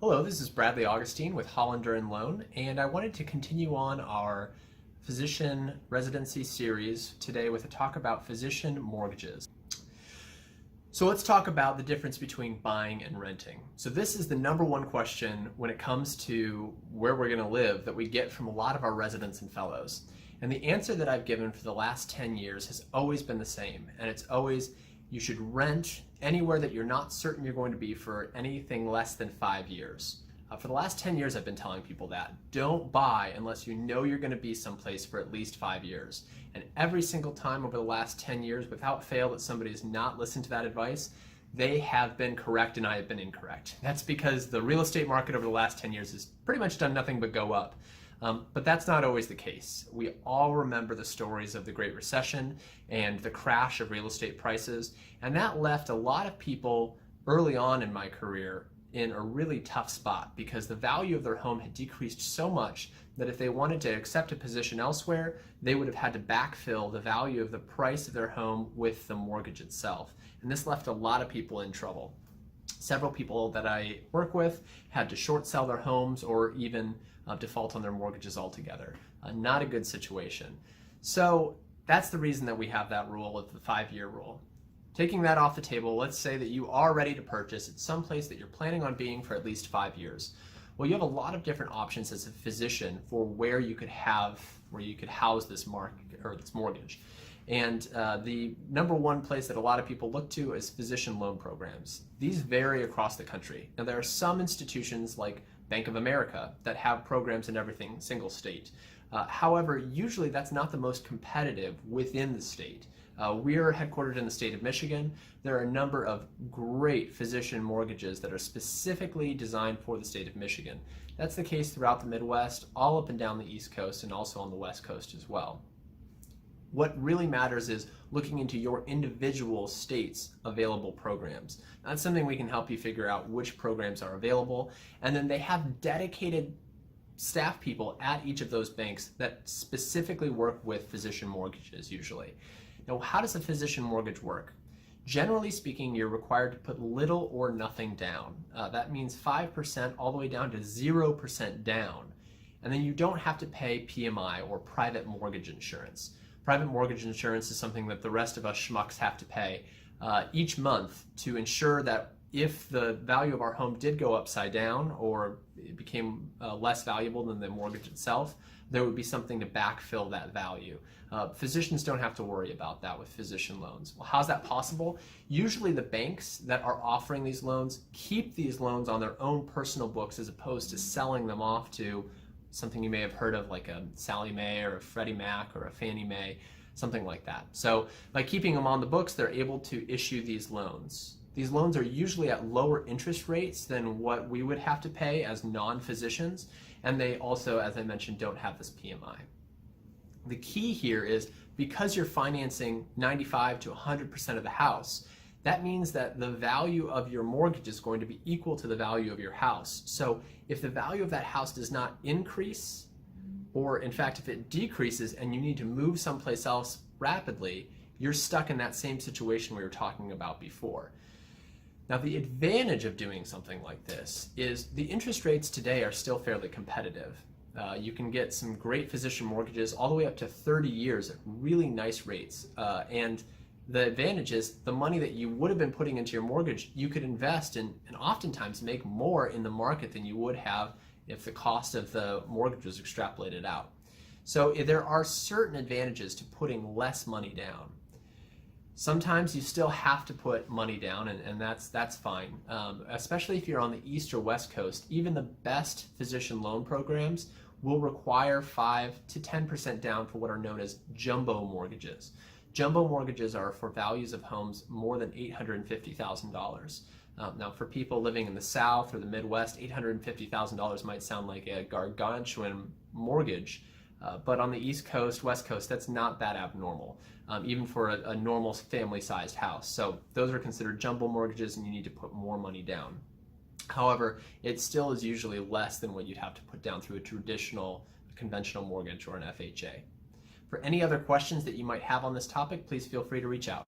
Hello, this is Bradley Augustine with Hollander and Loan, and I wanted to continue on our physician residency series today with a talk about physician mortgages. So let's talk about the difference between buying and renting. So this is the number one question when it comes to where we're going to live that we get from a lot of our residents and fellows. And the answer that I've given for the last 10 years has always been the same, and it's always you should rent anywhere that you're not certain you're going to be for anything less than 5 years. For the last 10 years, I've been telling people that. Don't buy unless you know you're going to be someplace for at least 5 years. And every single time over the last 10 years, without fail, that somebody has not listened to that advice, they have been correct and I have been incorrect. That's because the real estate market over the last 10 years has pretty much done nothing but go up. But that's not always the case. We all remember the stories of the Great Recession and the crash of real estate prices, and that left a lot of people early on in my career in a really tough spot because the value of their home had decreased so much that if they wanted to accept a position elsewhere, they would have had to backfill the value of the price of their home with the mortgage itself. And this left a lot of people in trouble. Several people that I work with had to short sell their homes or even default on their mortgages altogether. Not a good situation. So that's the reason that we have that rule of the 5-year rule. Taking that off the table, let's say that you are ready to purchase at some place that you're planning on being for at least 5 years. Well, you have a lot of different options as a physician for where you could house this mortgage. And the number one place that a lot of people look to is physician loan programs. These vary across the country. Now, there are some institutions like Bank of America that have programs in every single state. However, usually that's not the most competitive within the state. We're headquartered in the state of Michigan. There are a number of great physician mortgages that are specifically designed for the state of Michigan. That's the case throughout the Midwest, all up and down the East Coast, and also on the West Coast as well. What really matters is looking into your individual state's available programs. That's something we can help you figure out which programs are available, and then they have dedicated staff people at each of those banks that specifically work with physician mortgages usually. Now, how does a physician mortgage work? Generally speaking, you're required to put little or nothing down. That means 5% all the way down to 0% down. And then you don't have to pay PMI or private mortgage insurance. Private mortgage insurance is something that the rest of us schmucks have to pay each month to ensure that if the value of our home did go upside down or it became less valuable than the mortgage itself, there would be something to backfill that value. Physicians don't have to worry about that with physician loans. Well, how's that possible? Usually the banks that are offering these loans keep these loans on their own personal books as opposed to selling them off to something you may have heard of like a Sallie Mae or a Freddie Mac or a Fannie Mae, something like that. So by keeping them on the books, they're able to issue these loans. These loans are usually at lower interest rates than what we would have to pay as non-physicians, and they also, as I mentioned, don't have this PMI. The key here is because you're financing 95 to 100% of the house, that means that the value of your mortgage is going to be equal to the value of your house. So if the value of that house does not increase, or in fact if it decreases and you need to move someplace else rapidly, you're stuck in that same situation we were talking about before. Now, the advantage of doing something like this is the interest rates today are still fairly competitive. You can get some great physician mortgages all the way up to 30 years at really nice rates. And the advantage is the money that you would have been putting into your mortgage, you could invest in and oftentimes make more in the market than you would have if the cost of the mortgage was extrapolated out. So there are certain advantages to putting less money down. Sometimes you still have to put money down, and that's fine. Especially if you're on the East or West Coast, even the best physician loan programs will require 5 to 10% down for what are known as jumbo mortgages. Jumbo mortgages are for values of homes more than $850,000. Now, for people living in the South or the Midwest, $850,000 might sound like a gargantuan mortgage. But on the East Coast, West Coast, that's not that abnormal, even for a normal family-sized house. So those are considered jumbo mortgages and you need to put more money down. However, it still is usually less than what you'd have to put down through a traditional, conventional mortgage or an FHA. For any other questions that you might have on this topic, please feel free to reach out.